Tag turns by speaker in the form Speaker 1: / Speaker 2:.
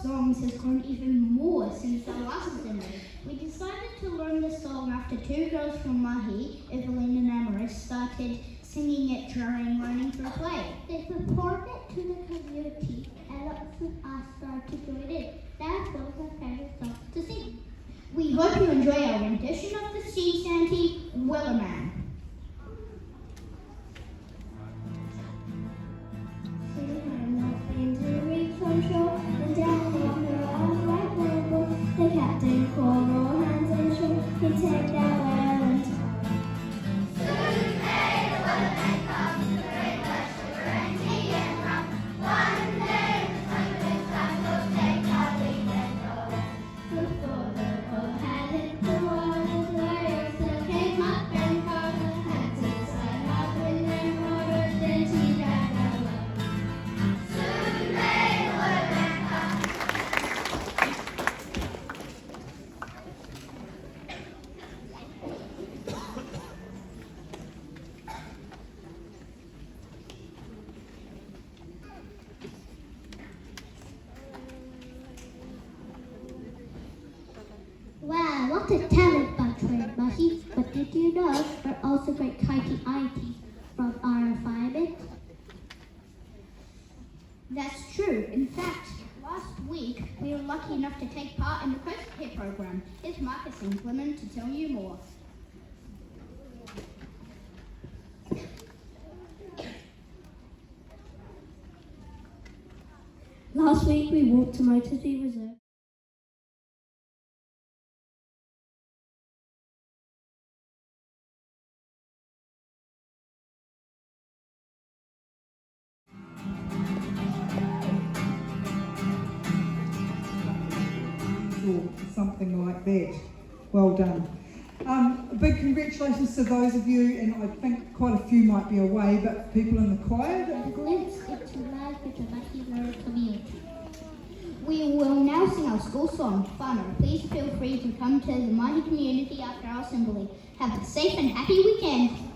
Speaker 1: songs has grown even more since our last assembly. We decided to learn the song after two girls from Mahi, Evelyn and Amaris, started singing it during learning through play.
Speaker 2: They performed it to the community and lots of us started to join in. That's one of my favorite songs to sing.
Speaker 1: We hope you enjoy our rendition of the sea shanty, Wellerman.
Speaker 2: The captain called all hands on shore. He take that well and soon may the weatherman come to bring us sugar and tea and rum. One day the sun will stop, so take our leave and go. Before the boat had hit the water, the whale still came up and caught her. Had to sign up in their motor, then she dragged her away. Soon may the weatherman come. Wow, what a talent bunch we're Mahi. But did you know we're also great kitey IT from our firemen?
Speaker 1: That's true. In fact, last week we were lucky enough to take part in the Coast Care program. Here's Mahi Assembly to tell you more.
Speaker 3: Last week we walked to Motorcity Reserve.
Speaker 4: Or something like that. Well done. A big congratulations to those of you, and I think quite a few might be away, but people in the choir.
Speaker 2: A glimpse into life with the Mahi learned community.
Speaker 1: We will now sing our school song, Whānau. Please feel free to come to the Mahi community after our assembly. Have a safe and happy weekend.